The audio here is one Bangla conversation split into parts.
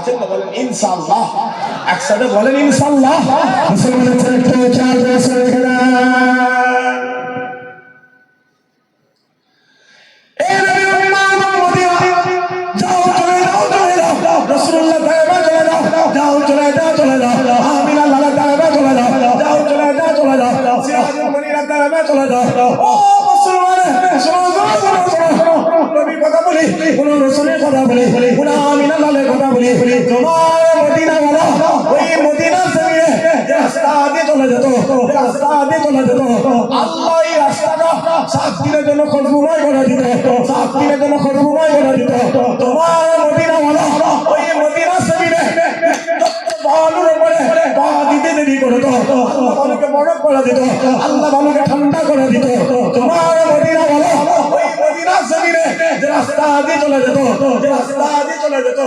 পাচ্ছেন না? বলেন ইনশাআল্লাহ। একসাথে বলেন ইনশাআল্লাহ। মুসলমানের ছেলেটা চার বছর রেখে দেন। আল্লাহ মানুষকে ঠান্ডা করে দিত। তোমার মদিনা বলো ওই মদিনা জমিনে যে রাস্তা দিয়ে চলে যেত, যে রাস্তা দিয়ে চলে যেত,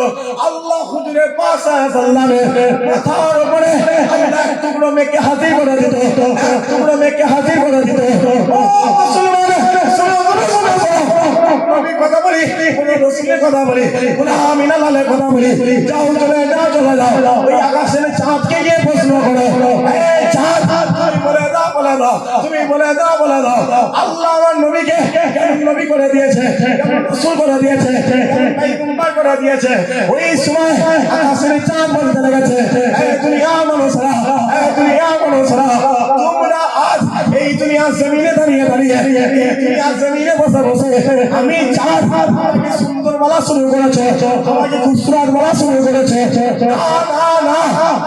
আল্লাহ হুজুরের পাশে সাল্লামের মাথার উপরে এক টুকরো মেয়েকে হাজির করে দিত, এক টুকরো মেয়েকে হাজির করে দিত। ও মুসলমান, নবীর কথা বলি, কোন রসুলের কথা বলি, কোন আমিনা লালের কথা বলি, যাও চলে যাও চলে যাও। ওই আকাশের চাঁদকে গিয়ে প্রশ্ন করো, এই চাঁদ তুমি বলে দাও বলে দাও, তুমি বলে দাও বলে দাও, আল্লাহ আমার নবীকে কেমন নবী করে দিয়েছে, কেমন রসুল করে দিয়েছে, কেমন পয়গম্বর করে দিয়েছে। ওই সময় আকাশের চাঁদ বলতে লেগেছে, এই দুনিয়া মানুষরা, এই দুনিয়া মানুষরা, তোমরা আজ এই দুনিয়া জমিনে দাঁড়িয়ে দাঁড়িয়ে, এই দুনিয়া জমিনে বসে বসে আমি চাঁদ আমাকে সুন্দর বলা শুরু করেছে, আমাকে খুবসুরত বলা শুরু করেছে। না না না,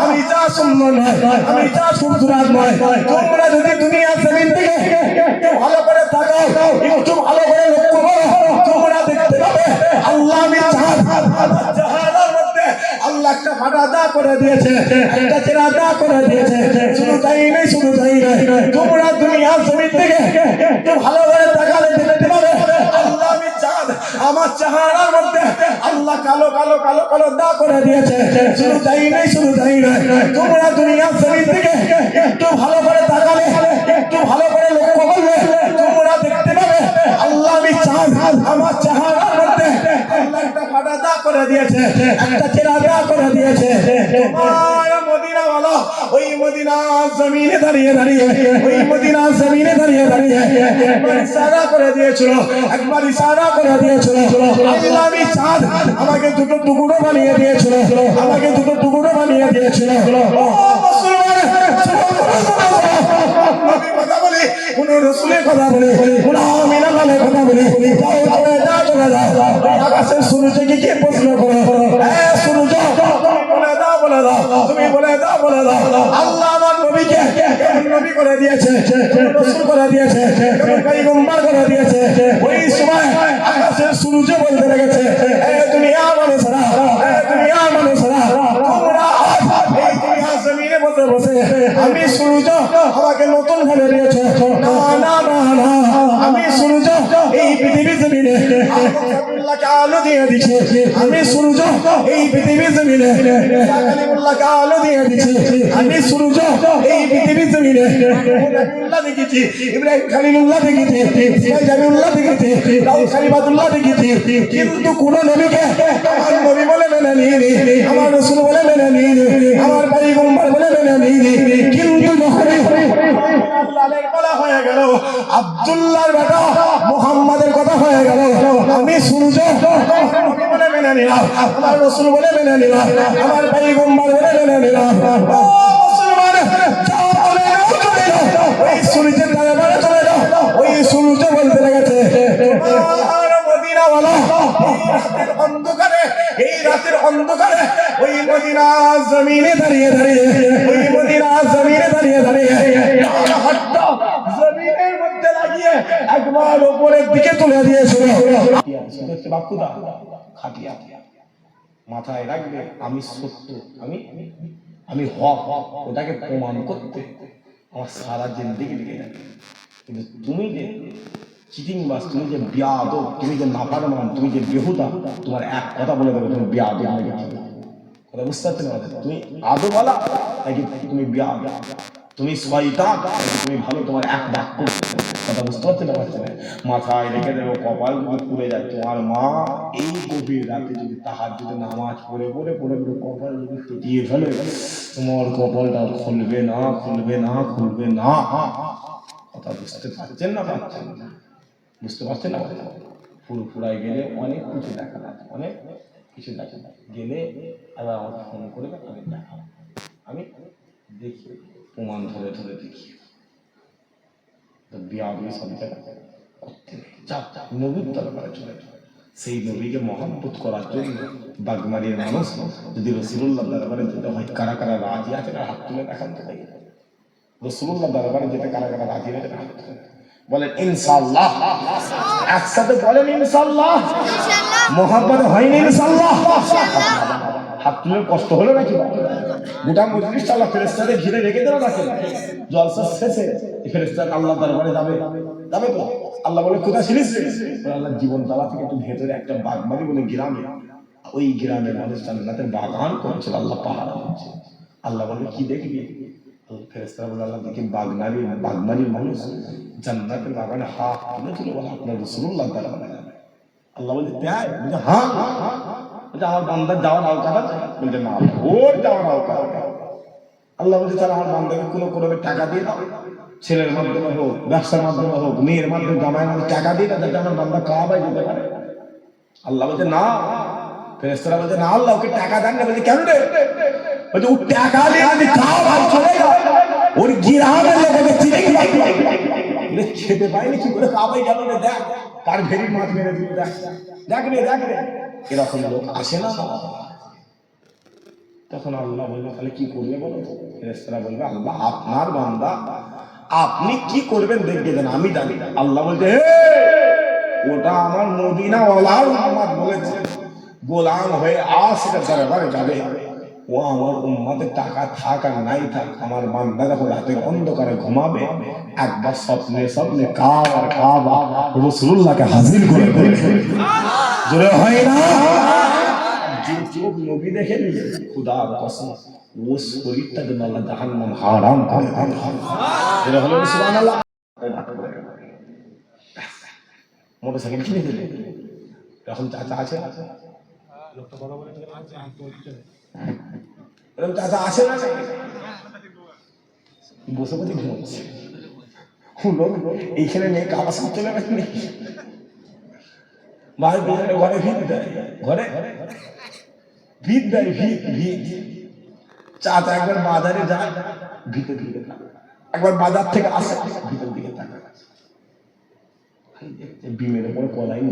আমি যা সুন্দর নয়, আমি যা খুবসুরত নয়। তোমরা যদি দুনিয়া জমিন থেকে একটু ভালো করে তাকাও, একটু ভালো করে লক্ষ্য করো, তোমরা দেখতে পাবে আল্লাহ আমি চাঁদ জাহানের মধ্যে আল্লাহ একটা ফাটা দা করে দিয়েছে, একটা চেরা দা করে দিয়েছে। শুধু তাই নেই, শুধু তাই নয়, তোমরা দুনিয়া জমিন থেকে একটু ভালো করে তাকালে দেখতে পাবে আল্লাহ আমি চাঁদ আমার চেহারার মধ্যে আল্লাহ কালো কালো কালো কালো দা করে দিয়েছে। শুধু তাই নেই, শুধু তাই নয়, তোমরা দুনিয়া জমিন থেকে একটু ভালো করে তাকালে, একটু ভালো করে লক্ষ্য করবে, তোমরা দেখতে পাবে আল্লাহ আমি চাঁদ আমার চেহারার মধ্যে আল্লাহ একটা ফাটা দা করে দিয়েছে, একটা চেরা দা করে দিয়েছে। তোমার মদিনা বলো ওই মদিনা জমিনে দাঁড়িয়ে দাঁড়িয়ে, ওই মদিনা জমিনে দাঁড়িয়ে দাঁড়িয়ে একবার ইশারা করে দিয়েছিল, একবার ইশারা করে দিয়েছিল আল্লাহ আমি চাঁদ আমাকে দুটো টুকরো বানিয়ে দিয়েছিল, আমাকে দুটো টুকরো বানিয়ে দিয়েছিল। ও মুসলমান, নবীর কথা বলি, কোন রসুলের কথা বলি, কোন আমিনা লালের কথা বলি, যাও চলে যাও চলে যাও। আকাশের সূর্যকে কি প্রশ্ন করো, সূর্য বলে দাও বলে দাও, তুমি বলে দাও বলে দাও, আল্লাহ আমার নবীকে কেমন নবী করে দিয়েছে, কেমন রসুল করে দিয়েছে, কেমন পয়গম্বর করে দিয়েছে। ওই সময় আকাশের সূর্য বলতে লেগেছে, এই দুনিয়া মানুষরা, এই দুনিয়া মানুষরা, তোমরা এই দুনিয়া জমিনে বসে বসে আমি সূর্য আমাকে নতুন ভাবে দিয়েছে। না না না না, আমি সূর্য এই পৃথিবী জমিনে আল্লাহকে আলো দিয়ে দিচ্ছে, আমি সূর্য এই পৃথিবী জমিনে কালিমুল্লাহকে আলো দিয়ে দিচ্ছে, আমি সূর্য এই পৃথিবী জমিনে নবীউল্লাহ দেখেছি, ইব্রাহিম খলিলুল্লাহ দেখেছি, জামিউল্লাহ দেখেছি, দাউদ খলিফাতুল্লাহ দেখেছি, কিন্তু কোন নবীকে আমার নবী বলে মেনে নিইনি, আমার রাসূল বলে মেনে নিইনি, আমার পয়গম্বর বলে মেনে নিইনি। কিন্তু বলা হয়ে গেল, আব্দুল্লাহর বেটা মুহাম্মাদের কথা হয়ে গেল, আমি সূর্য বলে মেনে নিলাম, আমার রাসূল বলে মেনে নিলাম, আমার পয়গম্বর বলে মেনে নিলাম। ও মুসলমান, যাও বলে নাও চলে যাও, ওই সূর্যের দরবারে চলে যাও। ওই সূর্য বলতে লেগেছে, তোমার মদিনা ওয়ালা এই অন্ধকারে, এই রাতের অন্ধকারে ওই মদিনা জমিনে দাঁড়িয়ে দাঁড়িয়ে, ওই মদিনা জমিনে দাঁড়িয়ে দাঁড়িয়ে হাতটা জমিনের মধ্যে লাগিয়ে একবার উপরের দিকে তুলে দিয়েছিল। বাপুদা খাটিয়া মাথায় রাখবে আমি সত্য, আমি আমি হক, ওটাকে প্রমাণ করতে আমার সারা জিন্দেগি লেগে যাবে। কিন্তু তুমি যে চিটিংবাজ, তুমি যে বেয়াদব, তুমি যে নাফরমান, তুমি যে বেহুদা, তোমার এক কথা বলে দেবে তুমি বেয়াদব হয়ে গেছো। কথা বুঝতে পারছো না? তুমি আদবওয়ালা নাকি তুমি বেয়াদব? তুমি শয়তান, তুমি ভালো, তোমার এক বাক্য কথা বুঝতে পারছেন না? পারছেন না? মাথায় রেখে দেবো, কপাল যদি পুড়ে যায়। তোমার মা এই গভীর রাতে যদি তাহাজ্জুদের নামাজ পড়ে পড়ে পড়ে পড়ে কপাল যদি পেটিয়ে ফেলে, তোমার কপালটা খুলবে না, খুলবে না, খুলবে না। কথা বুঝতে পারছেন না? পারছেন না? বুঝতে পারছেন না? পুরো পুরাই গেলে অনেক কিছু দেখা যায়, অনেক কিছু দেখা যায়। গেলে আবার আমাকে ফোন করে আমি দেখাবো, আমি দেখি, প্রমাণ ধরে ধরে দেখি। বিয়াবি সব জায়গা করতে নেই, যা নবীর দরবারে চলে যায়। সেই নবীকে মহব্বত করার জন্য বাগমারির মানুষ যদি রসুলুল্লাহ দরবারে যেতে হয়, কারা কারা রাজি আছে না হাত তুলে দেখান তো দেখি। রসুলুল্লাহ দরবারে যেতে কারা কারা রাজি আছে না হাত তুলে বলেন ইনশাআল্লাহ। একসাথে বলেন ইনশাআল্লাহ। মহব্বত হয়নি ইনশাআল্লাহ? হাত তুলে কষ্ট হলো নাকি? গোটা মজলিস আল্লাহ ফেরেশতাদের ঘিরে রেখে দিল নাকি? জলসা শেষে ফেরেশতারা আল্লাহ দরবারে যাবে, যাবে তো? আল্লাহ বলে কোথায় ছিলিস? আল্লাহ জীবন তালা থেকে একটু ভেতরে একটা বাগমারি বলে গ্রামে, ওই গ্রামের মানুষ জান্নাতের বাগান করেছিল, আল্লাহ পাহাড় দিচ্ছে। আল্লাহ বলে কি দেখবি? ফেরেশতারা বলে আল্লাহ দেখি বাগমারির মানুষ জান্নাতের বাগানে হাত তুলেছিল, বলে আপনার রাসূলুল্লাহ দরবারে যাবে। আল্লাহ বলছে তাই? বলছে হ্যাঁ। বলছে আমার বান্দার যাওয়ার আওকাত আছে? বলছে না, ওর যাওয়ার আওকাত। আল্লাহ বলছে তাহলে আমার বান্দাকে কোনো টাকা দিয়ে দাও, ছেলের মাধ্যমে হোক, ব্যবসার মাধ্যমে হোক, মেয়ের মাধ্যমে, জামাইয়ের মাধ্যমে টাকা দিয়ে দাও, যাতে আমার বান্দা কাবায় যেতে পারে। আল্লাহ বলছে না। ফেরেশতারা বলছে না আল্লাহ ওকে টাকা দেন না। বলছে কেন রে? বলছে ও টাকা দিয়ে যদি কাবায় চলে যায়, ওর গ্রামের লোকেদের চিনে কি খেতে পায়নি, কি করে কাবায় গেল রে? দেখ কার ভেরি মাছ মেরে দিল, দেখ দেখ রে, দেখ রে। এরকম লোক আসে না? তখন আল্লাহ বলবে তাহলে কি করবে বলো? ফেরেশতারা বলবে আল্লাহ আপনার বান্দা, আপনি কি করবেন দেখবে দেন, আমি জানি। আল্লাহ বলছে ওটা আমার মদিনা ওয়ালার উম্মত বলেছে, গোলাম হয়ে আশিকের দরবারে যাবে। ও আমার উম্মতের টাকা থাক আর নাই থাক, আমার বান্দা যখন রাতের অন্ধকারে ঘুমাবে, একবার স্বপ্নে স্বপ্নে কাবা রাসূলুল্লাহকে হাজির করে জোরে হয় না? চোখ নবী দেখে নিলে খুদার কসম ও শরীরটাকে আল্লাহ জাহান্নাম হারাম করে দেন। এটা হলো সুবহানাল্লাহ। মোটরসাইকেল কিনে দিলে এখন চাচা আছে, লোকটা কথা বলে এরকম চাচা আসে না, বসে বসে ঘুমাচ্ছে। এইখানে নেই, কাবা সাপ চলে গেছে নাকি? ভাই ঘরে ভিত দেয়, ঘরে ভিত দেয়, ভিত। চাচা একবার বাজারে যায়, ভিতের দিকে তাকায়, একবার বাজার থেকে আসে, ভিতের দিকে তাকায়। বিমের উপরে কলাইন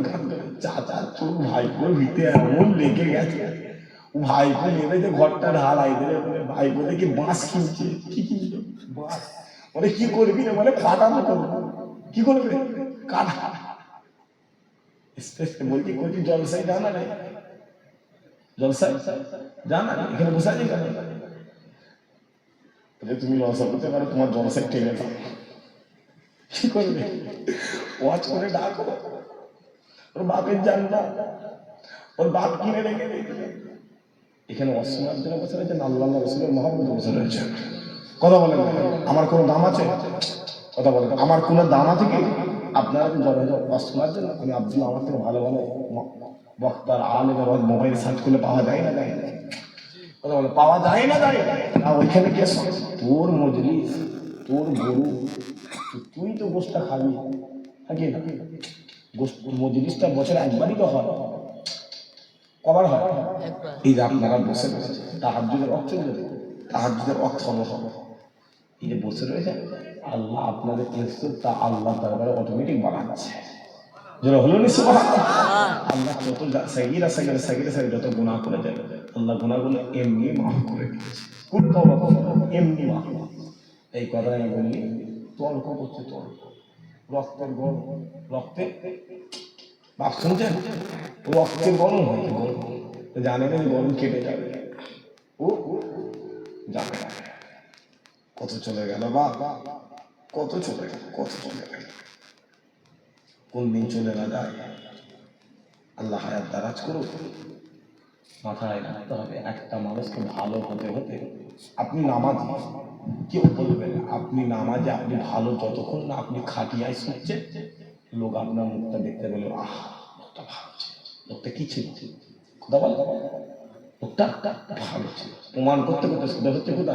ঘাটলো, চাচা চোখ ভাইপো ভিতে এমন লেগে গেছে, ভাইপো নেবে যে ঘরটা ঢালাই দেবে, ভাইপো দেখি বাঁশ কিনছে। কি কিনছে? বাঁশ। বলে কি করবি না? বলে কাটানো করবো। কি করবে? কাটা। বলছি করছি জলসাই জানা রে, জলসাই জানা, এখানে বসে আছি কেন? তুমি লসা করতে পারো, তোমার জলসাই টেনে দাও। কি করবে? ওয়াচ করে ডাকো, ওর বাপের জানবা, ওর বাপ কিনে রেখে এখানে অসীমার জন্য বসে রয়েছে, আল্লাহ রসুলের মহব্বত বসে রয়েছে। কথা বলেন আমার কোনো দাম আছে? কথা বলেন আমার কোনো দাম আছে কি? আপনারা কি জলে অসীমার জন্য? আমি আব্দুল আমার থেকে ভালো ভালো বক্তার আলেমের মোবাইল সার্চ করলে পাওয়া যায় না? যায় না? কথা বলে পাওয়া যায় না? যায় না? ওইখানে কে তোর মজলিস, তোর গরু, তুই তো গোষ্ঠটা খাবি নাকি? মজলিসটা বছরে একবারই তো হয়, কবার হয়? এই যে আপনারা বসে রয়েছে, তাহাজ্জুদের অর্থ, তাহাজ্জুদের অর্থ হবে এই যে বসে রয়েছে, আল্লাহ আপনাদের তা আল্লাহ দরবারে অটোমেটিক বানাচ্ছে। যেটা হলো নিশ্চয় আল্লাহ যত যত গুনাহ করে যাবে, আল্লাহ গুনাহগুলো এমনি মাফ করে দিয়েছে। এমনি মাফ। এই কথা আমি বললি তর্ক করছে, তর্ক রক্তের গরম, রক্তে বাপ শুনছেন? রক্তের গরম হয়েছে, গরম জানে না গরম কেটে যাবে, ও জানে না। কত চলে গেল বা কত চলে গেল, কত চলে গেল, কোন দিন চলে না যায়। আল্লাহ হায়াত দারাজ করুক। মাথায় রাখতে হবে, একটা মানুষকে ভালো হতে হতে আপনি নামাজি, কেউ বলবেন আপনি নামাজে, আপনি ভালো যতক্ষণ না আপনি খাটিয়ায় শুনছেন, লোক আপনার মুখটা দেখতে পেলে আহ লোকটা ভালো ছিল, লোকটা কি ছিল, কথা বল, লোকটা ভালো ছিল, প্রমাণ করতে করতে শুধু হচ্ছে কোথা